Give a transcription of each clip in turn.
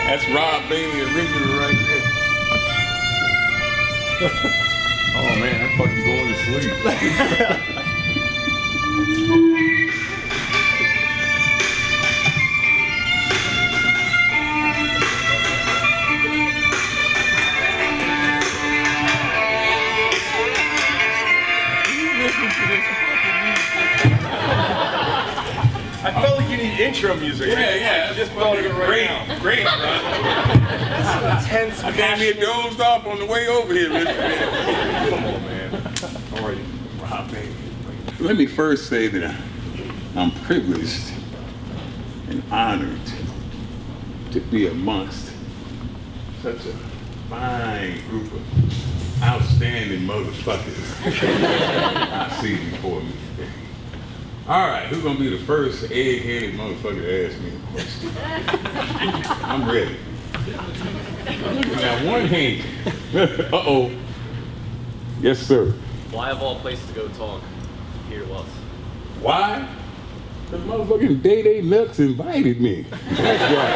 That's Rob Bailey original right there. Oh man, I'm fucking going to sleep. I felt like you need intro music. Yeah. I just thought of it right now. Great, bro. That's intense. I damn near dozed off on the way over here, man. Come on, man. How are you? Rob Bailey. Let me first say that I'm privileged and honored to be amongst such a fine group of outstanding motherfuckers I see before me today. All right, who's gonna be the first egg-headed motherfucker to ask me a question? I'm ready. Now, one hand. Uh-oh. Yes, sir. Why of all places to go talk here to us? Why? Because motherfucking Day Nuts invited me. That's why.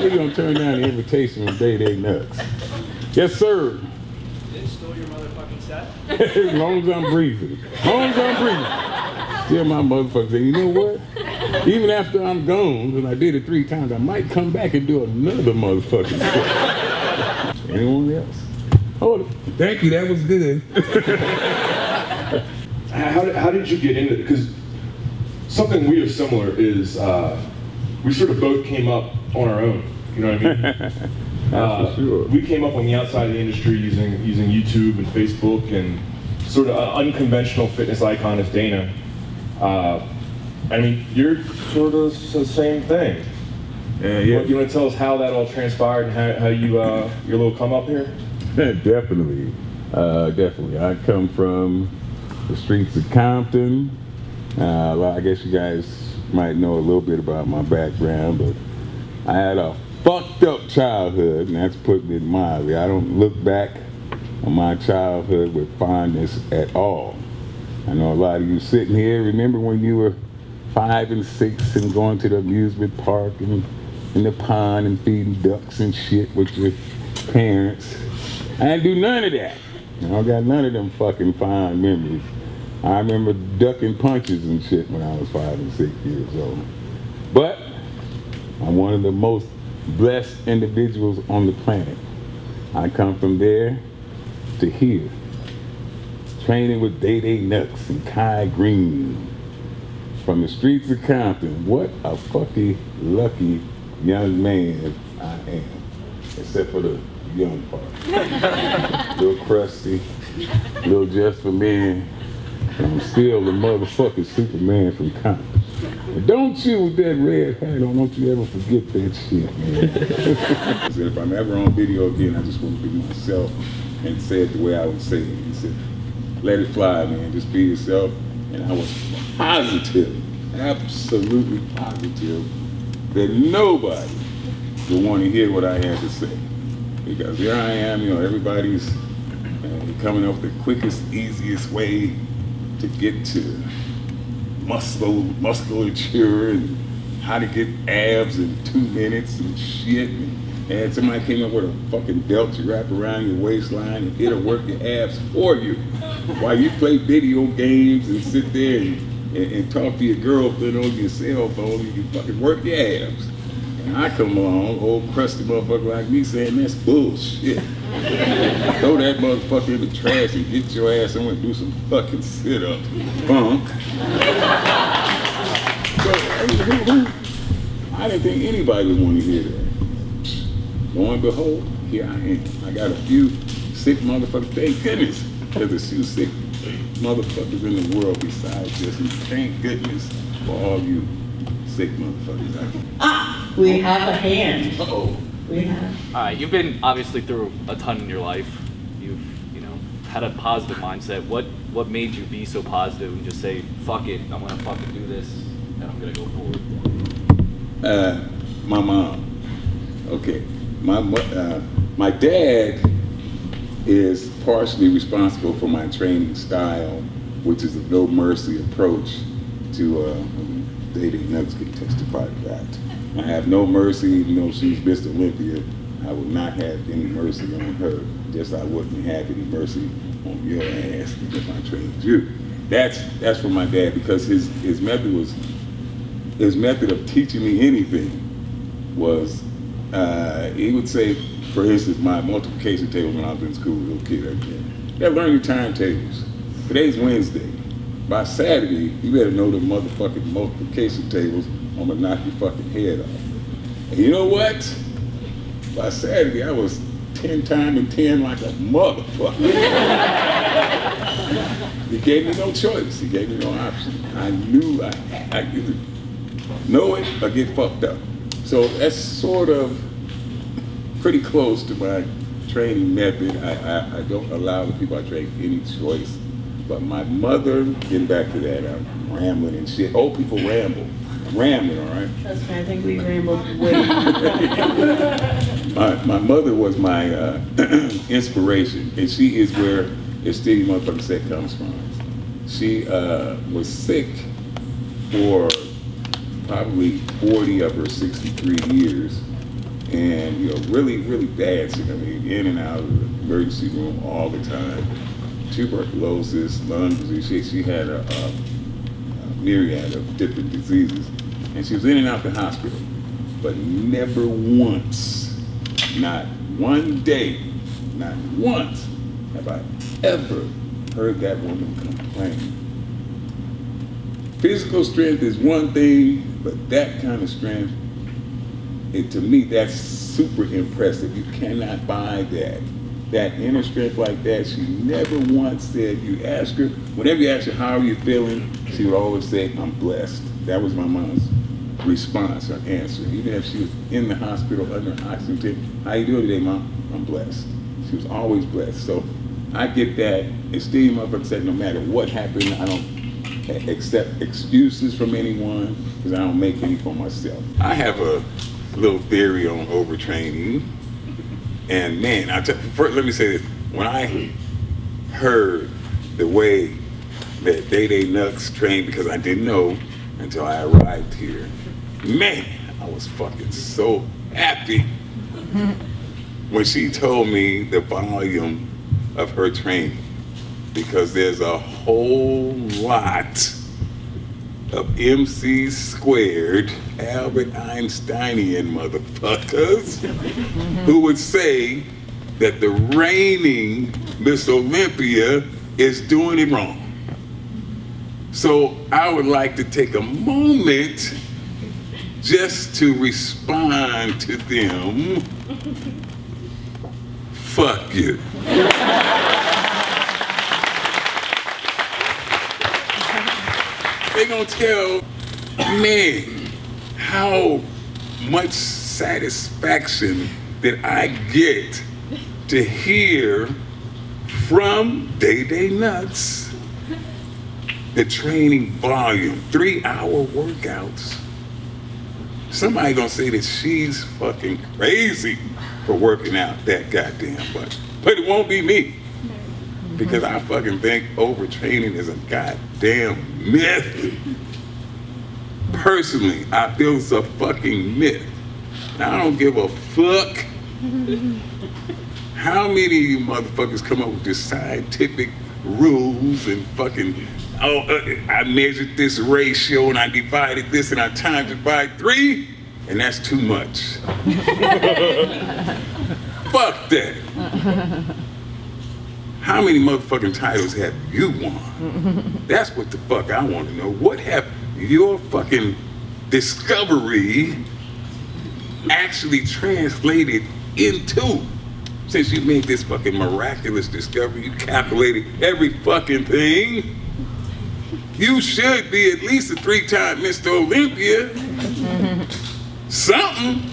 You're gonna turn down the invitation from Day Nuts. Yes, sir. Didn't steal your motherfucking set? As long as I'm breathing. As long as I'm breathing. Tell my motherfucker, you know what? Even after I'm gone, and I did it 3 times, I might come back and do another motherfucking thing. Anyone else? Oh, thank you, that was good. How did you get into it? Because something we have similar is we sort of both came up on our own. You know what I mean? For sure. We came up on the outside of the industry using YouTube and Facebook and sort of an unconventional fitness icon as Dana. I mean, you're sort of the same thing. Yeah. You want to tell us how that all transpired and how you your little come up here? Definitely. I come from the streets of Compton. I guess you guys might know a little bit about my background, but I had a fucked up childhood, and that's putting it mildly. I don't look back on my childhood with fondness at all. I know a lot of you sitting here, remember when you were 5 and 6 and going to the amusement park and in the pond and feeding ducks and shit with your parents. I didn't do none of that. I don't got none of them fucking fond memories. I remember ducking punches and shit when I was 5 and 6 years old. But I'm one of the most blessed individuals on the planet. I come from there to here, training with Day Nuts and Kai Green from the streets of Compton. What a fucking lucky young man I am, except for the young part. Little crusty, little just for men. I'm still the motherfucking Superman from Compton. And don't you with that red hat on, don't you ever forget that shit, man. I said, if I'm ever on video again, I just want to be myself and say it the way I would say it. He said, let it fly, man, just be yourself. And I was positive, absolutely positive that nobody would want to hear what I had to say. Because here I am, everybody's coming up with the quickest, easiest way to get to musculature and how to get abs in 2 minutes and shit. And somebody came up with a fucking belt to wrap around your waistline and it'll work your abs for you while you play video games and sit there and talk to your girlfriend on your cell phone. You can fucking work your abs. And I come along, old crusty motherfucker like me, saying that's bullshit. Throw that motherfucker in the trash and get your ass somewhere and do some fucking sit-ups, punk. So, I didn't think anybody would want to hear that. Lo and behold, here I am. I got a few sick motherfuckers. Thank goodness there's a few sick motherfuckers in the world besides this. And thank goodness for all you sick motherfuckers out there. We have a hand. Uh-oh. We have. All right, you've been obviously through a ton in your life. You've, had a positive mindset. What made you be so positive and just say, fuck it, I'm gonna fucking do this and I'm gonna go forward? My mom. Okay. My dad is partially responsible for my training style, which is a no mercy approach. Day Nuts can testify to that. I have no mercy, even though she's Mr. Olympia. I would not have any mercy on her. Just I wouldn't have any mercy on your ass if I trained you. That's from my dad, because his method of teaching me anything was he would say, for instance, my multiplication table when I was in school, little kid, yeah, learn your timetables. Today's Wednesday. By Saturday, you better know the motherfucking multiplication tables. I'm gonna knock your fucking head off. And you know what? By Saturday, I was 10 times 10 like a motherfucker. He gave me no choice. He gave me no option. I knew I either know it or get fucked up. So that's sort of pretty close to my training method. I don't allow the people I train any choice. But my mother, getting back to that, I'm rambling and shit. Old people ramble. I'm rambling, all right? Trust me, I think we rambled way. My mother was my inspiration, and she is where the steady motherfucking set comes from. She was sick for probably 40 of her 63 years, and really, really bad sick. I mean, in and out of the emergency room all the time. Tuberculosis, lung disease. She had a myriad of different diseases, and she was in and out the hospital, but never once, not one day, not once have I ever heard that woman complain. Physical strength is one thing, but that kind of strength, to me, that's super impressive. You cannot buy that. That inner strength like that, she never once said, you ask her, whenever you ask her, how are you feeling? She would always say, I'm blessed. That was my mom's response, her answer. Even if she was in the hospital under oxygen, how you doing today, Mom? I'm blessed. She was always blessed. So I get that. And Steve motherfucker said, no matter what happened, I don't accept excuses from anyone, because I don't make any for myself. I have a little theory on overtraining. And man, first, let me say this. When I heard the way that Day Nuts trained, because I didn't know until I arrived here, man, I was fucking so happy when she told me the volume of her training, because there's a whole lot of MC squared, Albert Einsteinian motherfuckers who would say that the reigning Miss Olympia is doing it wrong. So I would like to take a moment just to respond to them. Fuck you. They gonna tell me how much satisfaction that I get to hear from Day Nuts the training volume, 3-hour workouts. Somebody gonna say that she's fucking crazy for working out that goddamn much, but it won't be me. Because I fucking think overtraining is a goddamn myth. Personally, I feel it's a fucking myth. Now, I don't give a fuck how many of you motherfuckers come up with this scientific rules and fucking, I measured this ratio and I divided this and I times it by 3, and that's too much. Fuck that. How many motherfucking titles have you won? That's what the fuck I want to know. What have your fucking discovery actually translated into? Since you made this fucking miraculous discovery, you calculated every fucking thing. You should be at least a 3-time Mr. Olympia. Something.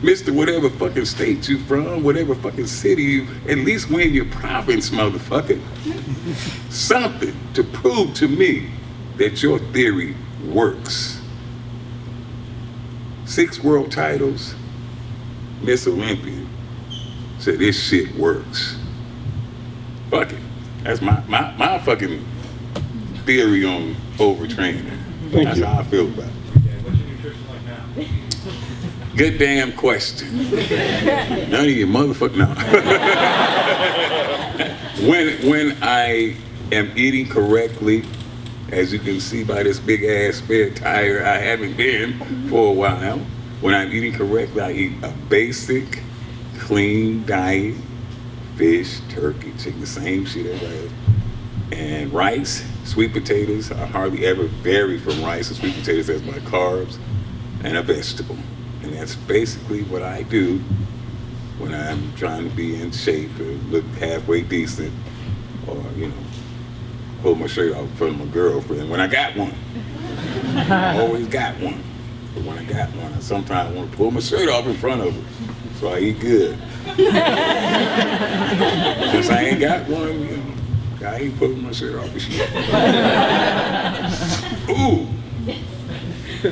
Mr. whatever fucking state you from, whatever fucking city you, at least win your province, motherfucker. Something to prove to me that your theory works. 6 world titles, Miss Olympia said this shit works. Fuck it. That's my fucking theory on overtraining. That's how I feel about it. What's your nutrition like now? Good damn question. None of you motherfucker, no. when I am eating correctly, as you can see by this big ass spare tire, I haven't been for a while. When I'm eating correctly, I eat a basic, clean diet, fish, turkey, chicken, the same shit everybody else. And rice, sweet potatoes. I hardly ever vary from rice and sweet potatoes as my carbs, and a vegetable. And that's basically what I do when I'm trying to be in shape or look halfway decent, or, you know, pull my shirt off in front of my girlfriend when I got one. I always got one. But when I got one, I sometimes want to pull my shirt off in front of her, so I eat good. Since I ain't got one, you know, I ain't pulling my shirt off and shit. Ooh,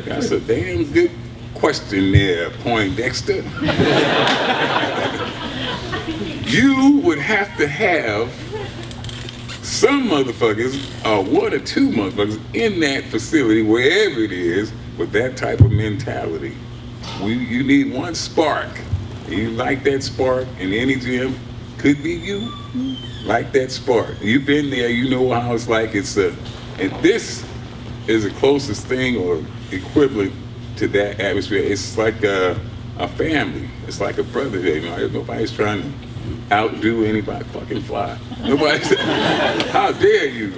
that's a damn good question there, Poindexter. You would have to have some motherfuckers, one or two motherfuckers in that facility, wherever it is, with that type of mentality. You need one spark. You like that spark in any gym, could be you. Like that spark. You've been there, you know how it's like. And this is the closest thing or equivalent to that atmosphere. It's like a family. It's like a brotherhood. You know, nobody's trying to outdo anybody. Fucking fly. Nobody's. How dare you?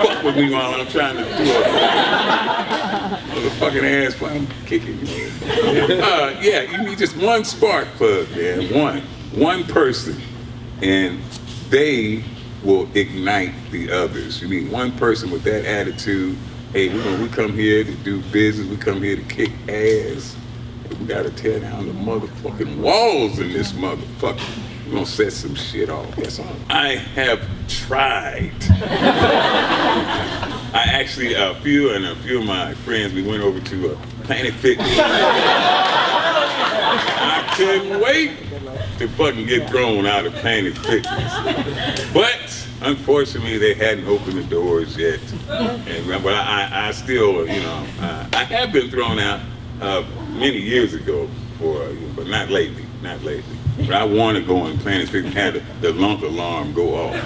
Fuck with me while I'm trying to do a fucking ass fly. I'm kicking you. Yeah, you need just one spark plug, man. One person, and they will ignite the others. You need one person with that attitude. Hey, we come here to do business. We come here to kick ass. We gotta tear down the motherfucking walls in this motherfucker. We're gonna set some shit off. That's all. I have tried. I actually, a few of my friends, we went over to Planet Fitness. I couldn't wait to fucking get thrown out of Planet Fitness. But unfortunately, they hadn't opened the doors yet. But I still, you know, I have been thrown out many years ago, but not lately. But I want to go in Planet Fitness, had the lunk alarm go off.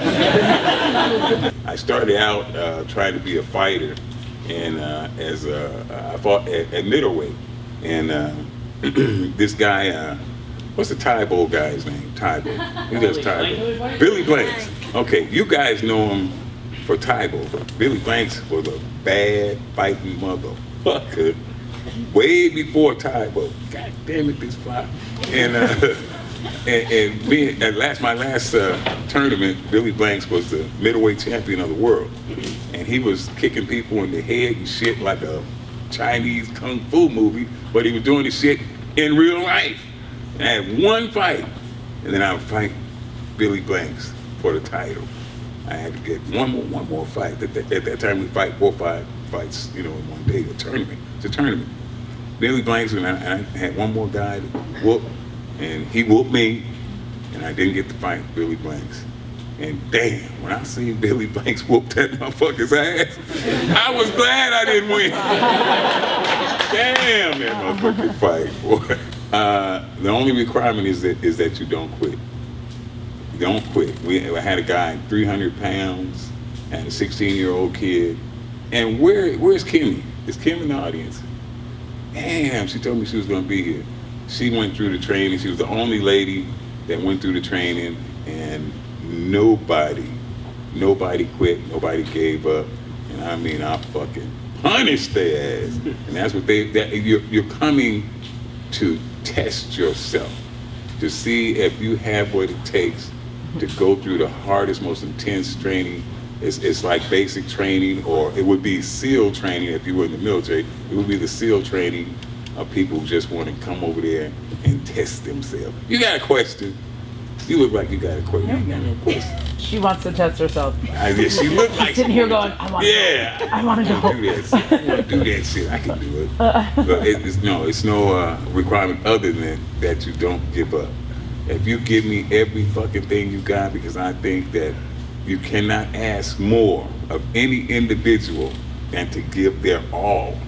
I started out trying to be a fighter, and I fought at middleweight, and this guy, what's the Thai Bowl guy's name? Thai Bowl. Who does Thai Bowl? Billy Blanks. Okay, you guys know him for Thai Bowl, but Billy Blanks was a bad fighting motherfucker way before Thai Bowl. God damn it, this fly. And my last tournament, Billy Blanks was the middleweight champion of the world, and he was kicking people in the head and shit like a Chinese kung fu movie, but he was doing this shit in real life. And I had one fight, and then I would fight Billy Blanks for the title. I had to get one more fight. At that time, we fight 4 or 5 fights, you know, in one day. It's a tournament. Billy Blanks, and I had one more guy to whoop, and he whooped me, and I didn't get to fight Billy Blanks. And damn, when I seen Billy Blanks whoop that motherfucker's ass, I was glad I didn't win. Damn, that motherfucking fight, boy. The only requirement is that you don't quit. Don't quit. I had a guy 300 pounds, and a 16-year-old kid. And where's Kimmy? Is Kim in the audience? Damn, she told me she was gonna be here. She went through the training. She was the only lady that went through the training, and nobody quit, nobody gave up. And I mean, I fucking punished their ass. And that's what you're coming to test yourself, to see if you have what it takes to go through the hardest, most intense training. It's like basic training, or it would be SEAL training if you were in the military. It would be the SEAL training of people who just want to come over there and test themselves. You got a question? You look like you got a question. You got no question. She wants to test herself. Yeah, she looked like Sitting here going, I want to go. I want to go. Do that shit. I want to do that shit. I can do it. But it's no requirement other than that you don't give up. If you give me every fucking thing you got, because I think that you cannot ask more of any individual than to give their all.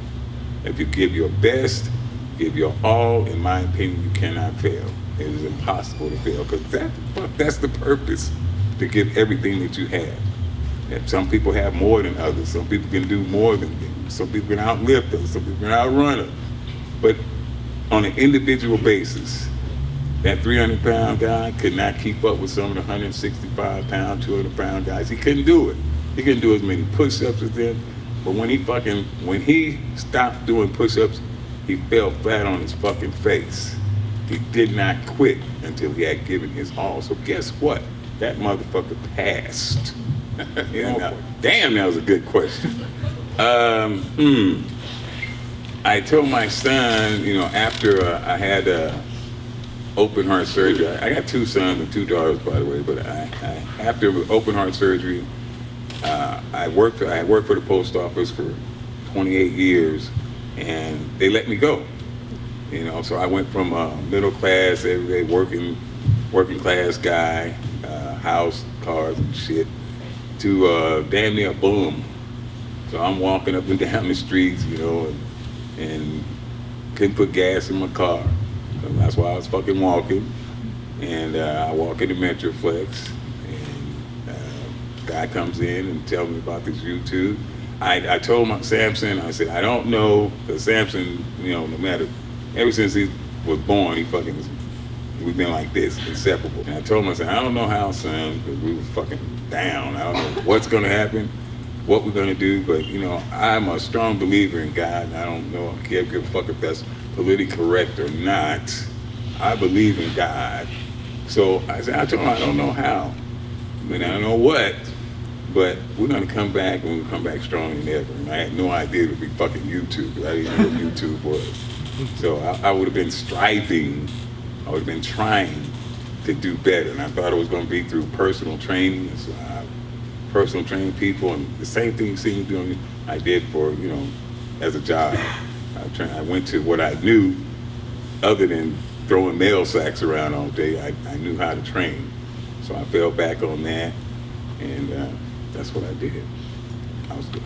If you give your best, give your all, in my opinion, you cannot fail. It is impossible to fail, because that's the purpose, to give everything that you have. And some people have more than others. Some people can do more than them. Some people can outlift us. Some people can outrun us. But on an individual basis, that 300-pound guy could not keep up with some of the 165-pound, 200-pound guys. He couldn't do it. He couldn't do as many push-ups as them. But when he stopped doing push-ups, he fell flat on his fucking face. He did not quit until he had given his all. So guess what? That motherfucker passed. Damn, that was a good question. I told my son, after I had open heart surgery. I got 2 sons and 2 daughters, by the way. But after open heart surgery, I worked for the post office for 28 years, and they let me go. So I went from a middle class, everyday working class guy, house, cars and shit, to damn near a bum. So I'm walking up and down the streets, and couldn't put gas in my car. So that's why I was fucking walking. And I walk into Metroplex, and guy comes in and tells me about this YouTube. I told Samson, I said, I don't know, because Samson, no matter, ever since he was born, we've been like this, inseparable. And I told him, I said, I don't know how, son, because we was fucking down. I don't know what's gonna happen, what we're gonna do, but I'm a strong believer in God, and I don't know, I can't give a fuck if that's politically correct or not. I believe in God. So I told him, I don't know how, I don't know what, but we're gonna come back, and we're gonna come back stronger than ever. And I had no idea it would be fucking YouTube, because I didn't know what YouTube was. So I would have been striving, I would have been trying to do better, and I thought it was gonna be through personal training. And so I personal train people, and the same thing you see me doing, I did for, as a job. I went to what I knew, other than throwing mail sacks around all day. I knew how to train. So I fell back on that, and that's what I did.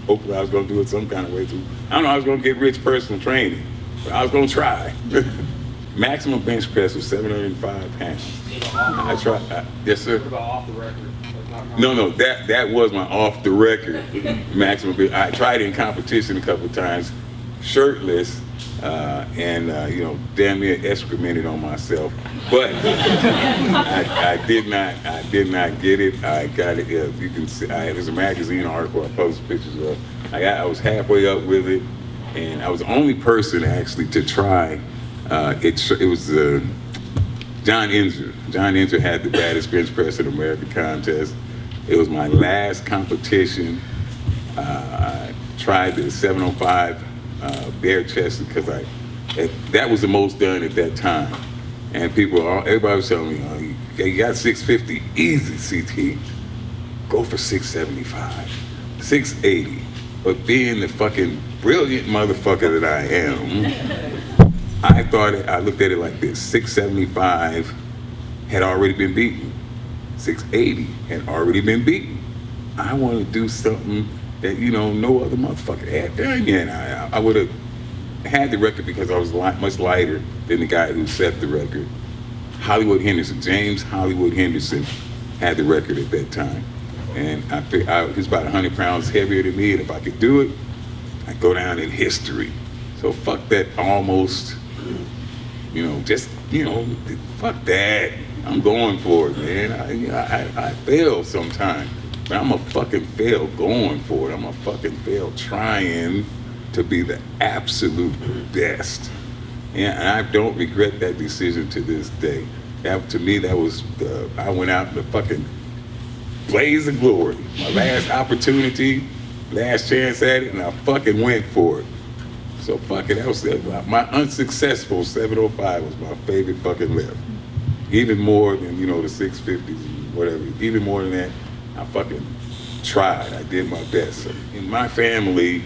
Hopefully I was gonna do it some kind of way too. I don't know, I was gonna get rich personal training, but I was gonna try. Maximum bench press was 705 pounds. I tried, yes sir? What about off the record? No, that was my off the record maximum. I tried in competition a couple of times, shirtless, and damn near excremented on myself. But I did not get it. I got it. You can see, there's a magazine article I posted pictures of. I was halfway up with it, and I was the only person actually to try. It was John Inzer. John Inzer had the baddest bench press in America contest. It was my last competition. I tried the 705 bare chest because that was the most done at that time. And everybody was telling me, you got 650, easy CT. Go for 675, 680. But being the fucking brilliant motherfucker that I am, I looked at it like this: 675 had already been beaten. 680 had already been beaten. I want to do something that no other motherfucker had done yet. I would have had the record because I was much lighter than the guy who set the record. James Hollywood Henderson had the record at that time. And he was about 100 pounds heavier than me, and if I could do it, I'd go down in history. So fuck that almost, fuck that. I'm going for it, man. I fail sometimes, but I'm a fucking fail going for it. I'm a fucking fail trying to be the absolute best. And I don't regret that decision to this day. To me, that was I went out in the fucking blaze of glory. My last opportunity, last chance at it, and I fucking went for it. So fuck it, that was my unsuccessful 705 was my favorite fucking lift. Even more than, the 650s, whatever. Even more than that, I fucking tried. I did my best. So in my family,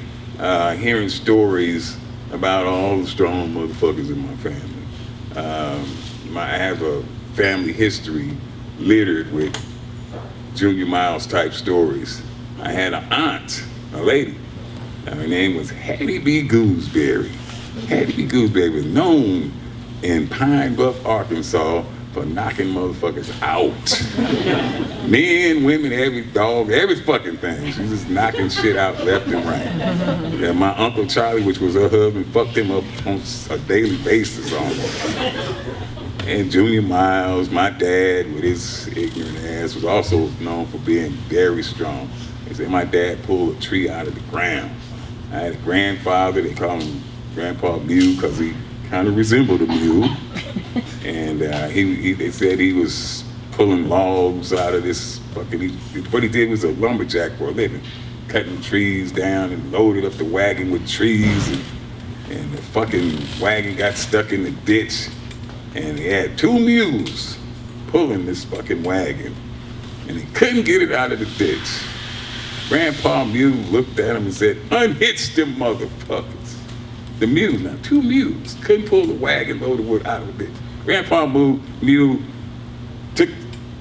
hearing stories about all the strong motherfuckers in my family. I have a family history littered with Junior Miles type stories. I had an aunt, a lady. Her name was Hattie B. Gooseberry. Hattie B. Gooseberry was known in Pine Bluff, Arkansas for knocking motherfuckers out. Men, women, every dog, every fucking thing. She was knocking shit out left and right. Yeah, my Uncle Charlie, which was her husband, fucked him up on a daily basis almost. And Junior Miles, my dad, with his ignorant ass, was also known for being very strong. They said my dad pulled a tree out of the ground. I had a grandfather, they call him Grandpa Mule because he kind of resembled a mule. And they said he was pulling logs out of this fucking, what he did was a lumberjack for a living, cutting trees down and loaded up the wagon with trees, and the fucking wagon got stuck in the ditch, and he had 2 mules pulling this fucking wagon, and he couldn't get it out of the ditch. Grandpa Mule looked at him and said, "Unhitch them motherfuckers." The mules, now 2 mules, couldn't pull the wagon load of wood out of the ditch. Grandpa Mule took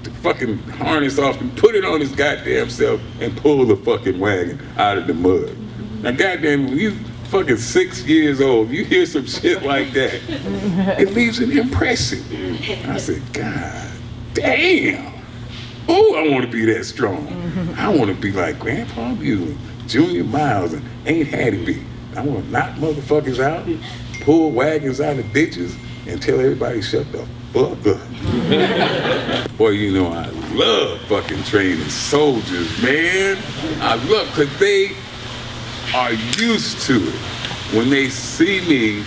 the fucking harness off and put it on his goddamn self and pulled the fucking wagon out of the mud. Now goddamn, when you fucking 6 years old, you hear some shit like that, it leaves an impression. I said, God damn. Oh, I want to be that strong. I want to be like Grandpa Mule, Junior Miles, and Ain't Hattie B. I want to knock motherfuckers out, pull wagons out of ditches, and tell everybody shut the fuck up. Boy, you know I love fucking training soldiers, man. I love, because they are used to it. When they see me,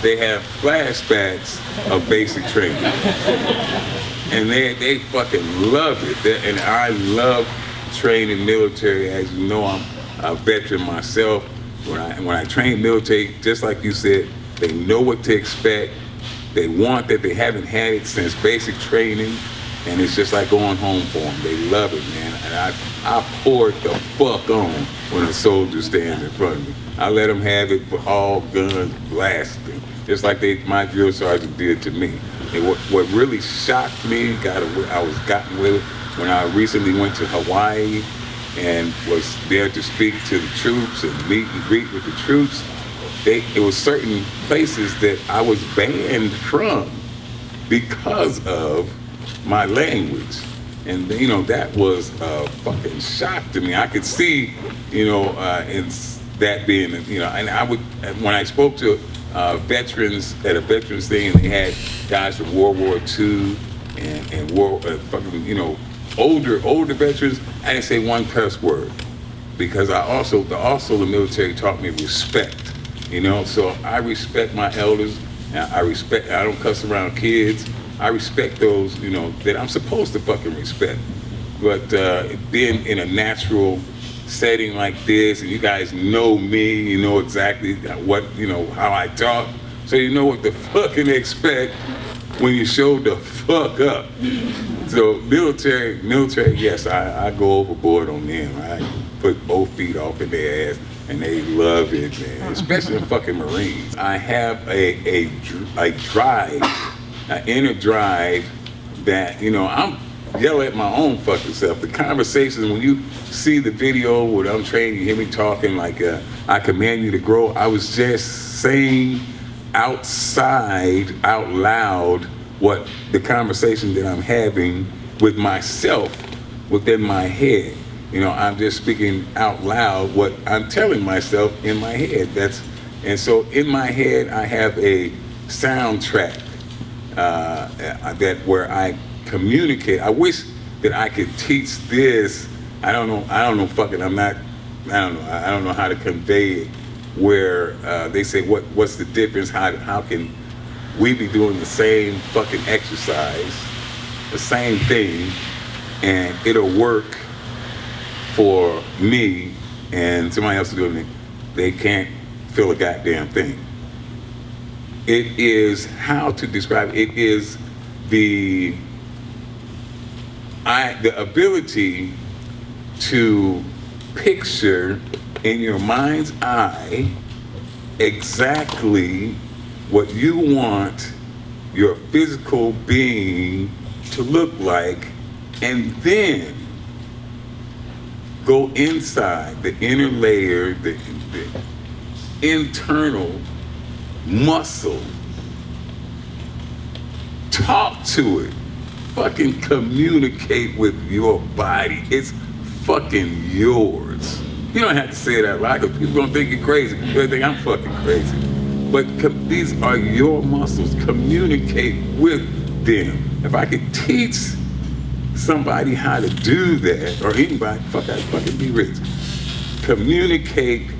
they have flashbacks of basic training. And they fucking love it. And I love training military. As you know, I'm a veteran myself. When I train military, just like you said, they know what to expect. They want that. They haven't had it since basic training, and it's just like going home for them. They love it, man. And I pour it the fuck on when a soldier stands in front of me. I let them have it for all guns blasting, just like my drill sergeant did to me. And what really shocked me, I was gotten with it when I recently went to Hawaii and was there to speak to the troops and meet and greet with the troops. It was certain places that I was banned from because of my language. And you know, that was a fucking shock to me. I could see, you know, in that being, you know, and when I spoke to veterans at a veterans thing, and they had guys from World War II and fucking, you know, older veterans, I didn't say one curse word, because the military taught me respect, you know. So I respect my elders, and I don't cuss around kids. I respect those, you know, that I'm supposed to fucking respect. But being in a natural setting like this, and you guys know me, you know exactly what, you know, how I talk, so you know what to fucking expect when you show the fuck up. So military, yes, I go overboard on them. I put both feet off in their ass, and they love it, man. Especially the fucking Marines. I have a drive, an inner drive that, you know, I'm yell at my own fucking self. The conversations, when you see the video where I'm training, you hear me talking like I command you to grow. I was just saying outside, out loud, what the conversation that I'm having with myself within my head. You know, I'm just speaking out loud what I'm telling myself in my head. And so in my head, I have a soundtrack that where I communicate. I wish that I could teach this. I don't know how to convey it, where they say what's the difference, how can we be doing the same fucking exercise, the same thing, and it'll work for me and somebody else doing it. They can't feel a goddamn thing. It is how to describe it. It is the ability to picture in your mind's eye exactly what you want your physical being to look like, and then Go inside the inner layer, the internal muscle. Talk to it. Fucking communicate with your body. It's fucking yours. You don't have to say it out loud because people gonna think you're crazy. They're gonna think I'm fucking crazy. But these are your muscles. Communicate with them. If I could teach somebody how to do that, or anybody, I'd fucking be rich. Communicate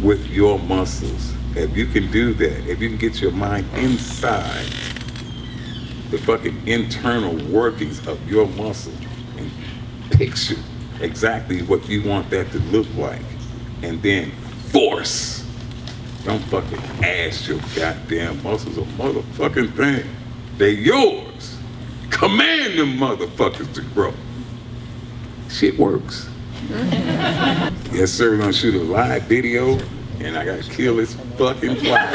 with your muscles. If you can do that, if you can get your mind inside the fucking internal workings of your muscle and picture exactly what you want that to look like, and then force. Don't fucking ask your goddamn muscles a motherfucking thing. They're yours. Command them motherfuckers to grow. Shit works. Yes, sir, we're gonna shoot a live video, and I gotta kill this fucking fly.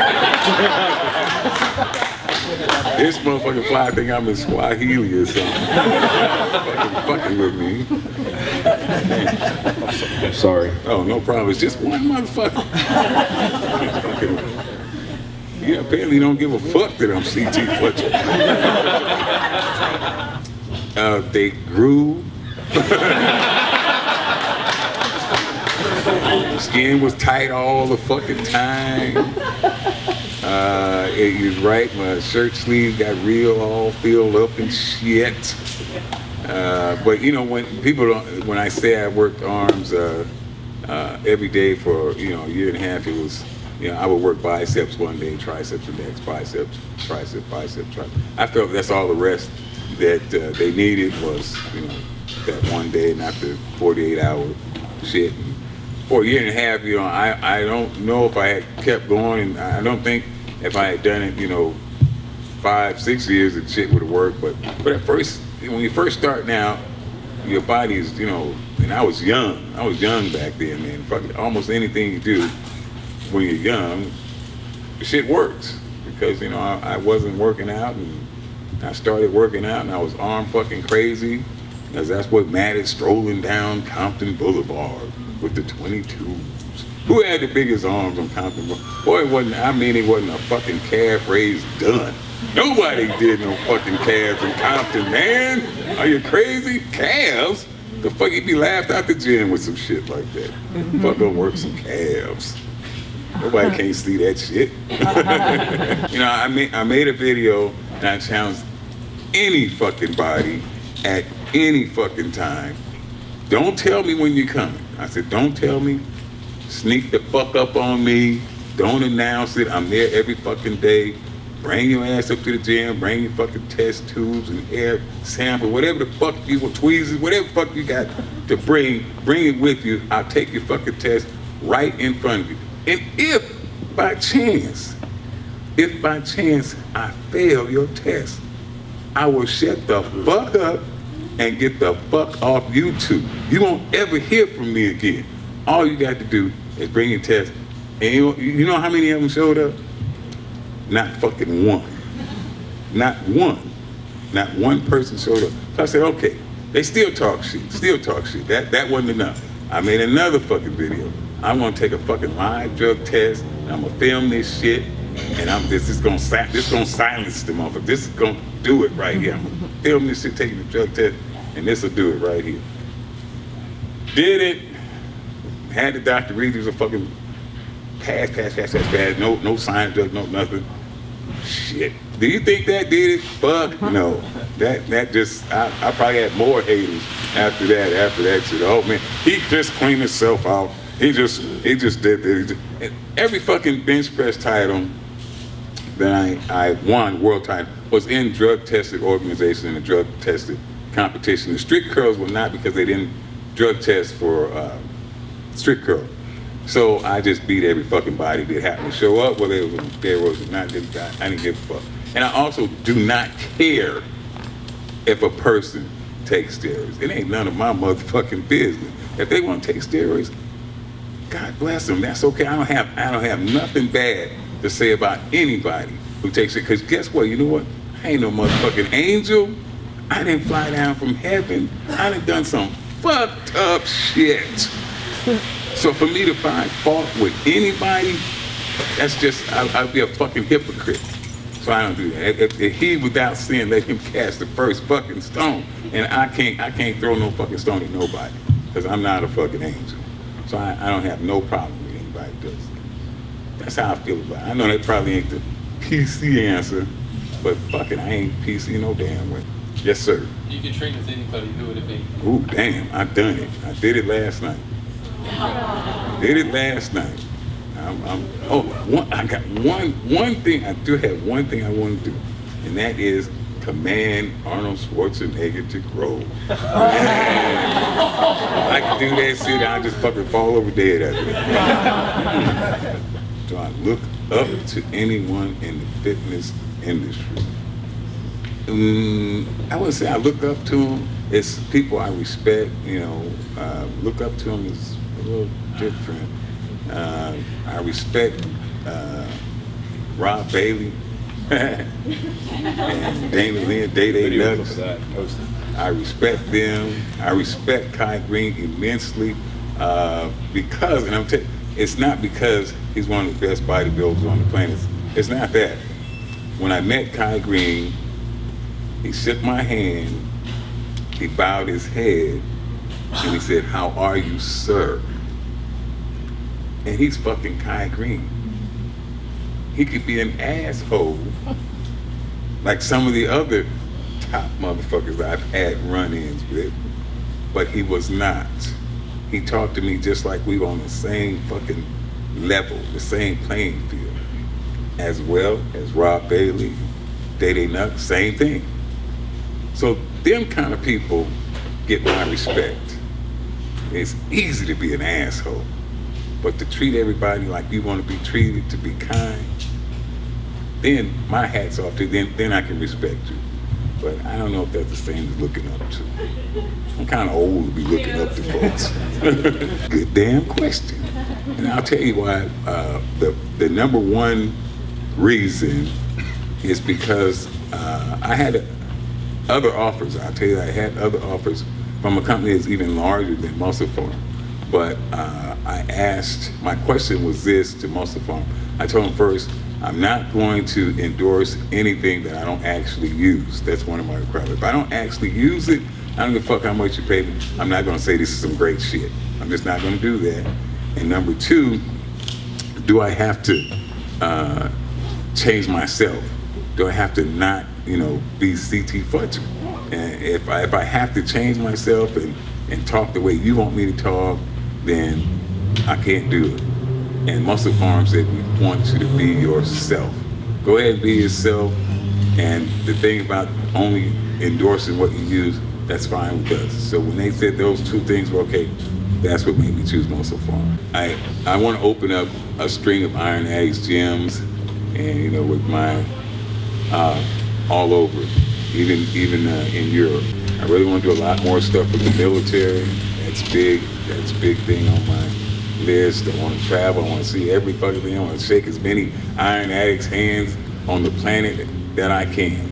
This motherfucking fly think I'm in Swahili or something. fucking with me. I'm sorry. Oh, no problem. It's just one motherfucker. Yeah, apparently don't give a fuck that I'm CT Fletcher. They grew. Skin was tight all the fucking time. You're right, my shirt sleeves got real all filled up and shit. But you know, when I say I worked arms every day for, you know, a year and a half, it was, you know, I would work biceps one day, triceps the next, biceps, tricep, tricep. I felt that's all the rest that they needed was, you know, that one day, not the 48-hour shit. For a year and a half, you know, I don't know if I had kept going, and I don't think if I had done it, you know, 5-6 years, that shit would have worked. But at first, when you first start out, your body's, you know, and I was young back then, man. Fucking almost anything you do when you're young, shit works. Because, you know, I wasn't working out, and I started working out, and I was arm fucking crazy, because that's what mattered, strolling down Compton Boulevard with the 22s. Who had the biggest arms on Compton Boulevard? Boy, it wasn't a fucking calf raise done. Nobody did no fucking calves in Compton, man. Are you crazy? Calves? The fuck, you'd be laughed out the gym with some shit like that. Fuck, gonna work some calves. Nobody can't see that shit. You know, I made a video and I challenged any fucking body at any fucking time. Don't tell me when you're coming. I said, don't tell me. Sneak the fuck up on me. Don't announce it. I'm there every fucking day. Bring your ass up to the gym. Bring your fucking test tubes and air sample, whatever the fuck you want, tweezers, whatever the fuck you got to bring it with you. I'll take your fucking test right in front of you. And if by chance I fail your test, I will shut the fuck up and get the fuck off YouTube. You won't ever hear from me again. All you got to do is bring your test. And you know how many of them showed up? Not fucking one. Not one. Not one person showed up. So I said, okay, they still talk shit. That wasn't enough. I made another fucking video. I'm gonna take a fucking live drug test, and I'm gonna film this shit, and this is gonna silence the motherfucker. This is gonna do it right here. I'm gonna film this shit, taking the drug test, and this will do it right here. Did it. Had the doctor read through a fucking pass. No sign of drug, no nothing. Shit. Do you think that did it? Fuck no. That just, I probably had more haters after that shit. Oh man, he just cleaned himself out. He just did that. And every fucking bench press title that I won, world title, was in drug tested organization and a drug tested competition. The strict curls were not, because they didn't drug test for strict curl. So I just beat every fucking body that happened to show up, whether it was on steroids or not. I didn't give a fuck. And I also do not care if a person takes steroids. It ain't none of my motherfucking business. If they want to take steroids, God bless them. That's okay. I don't have nothing bad to say about anybody who takes it. Because guess what? You know what? I ain't no motherfucking angel. I didn't fly down from heaven. I done some fucked up shit. So for me to find fault with anybody, that's just, I'd be a fucking hypocrite. So I don't do that. If he without sin, let him cast the first fucking stone. And I can't throw no fucking stone at nobody, because I'm not a fucking angel. So I don't have no problem with anybody that does that. That's how I feel about it. I know that probably ain't the PC answer, but fuck it, I ain't PC no damn way. Yes, sir. You can train with anybody. Who would it be? Ooh, damn, I done it. I did it last night. Did it last night. I got one thing. I do have one thing I want to do, and that is command Arnold Schwarzenegger to grow. I can do that shit, I'll just fucking fall over dead after that. Do I look up to anyone in the fitness industry? I wouldn't say I look up to them. It's people I respect, you know. Look up to them is a little different. I respect Rob Bailey and Dana Lynn, Day Nuts. I respect them. I respect Kai Green immensely because, and I'm telling you, it's not because he's one of the best bodybuilders on the planet. It's not that. When I met Kai Green, he shook my hand, he bowed his head, and he said, "How are you, sir?" And he's fucking Kai Green. He could be an asshole like some of the other top motherfuckers I've had run-ins with, but he was not. He talked to me just like we were on the same fucking level, the same playing field, as well as Rob Bailey, Day Nuts, same thing. So them kind of people get my respect. It's easy to be an asshole, but to treat everybody like you want to be treated, to be kind, then my hat's off to you, then I can respect you. But I don't know if that's the same as looking up to. I'm kind of old to be looking up to folks. Good damn question. And I'll tell you why. The number one reason is because I had other offers. I'll tell you, I had other offers from a company that's even larger than Muscle Farm. But I asked, my question was this to Muscle Farm. I told them first, I'm not going to endorse anything that I don't actually use. That's one of my requirements. If I don't actually use it, I don't give a fuck how much you pay me. I'm not gonna say this is some great shit. I'm just not gonna do that. And number two, do I have to change myself? Do I have to not, be CT Fletcher? And if I have to change myself and talk the way you want me to talk, then I can't do it. And Muscle Farm said, we want you to be yourself. Go ahead and be yourself. And the thing about only endorsing what you use, that's fine with us. So when they said those two things were okay, that's what made me choose Muscle Farm. I want to open up a string of Iron Addicts gyms, and with my all over, even in Europe. I really want to do a lot more stuff with the military. That's big thing on my list. I want to travel. I want to see every fucking thing. I want to shake as many Iron Addicts hands on the planet that I can.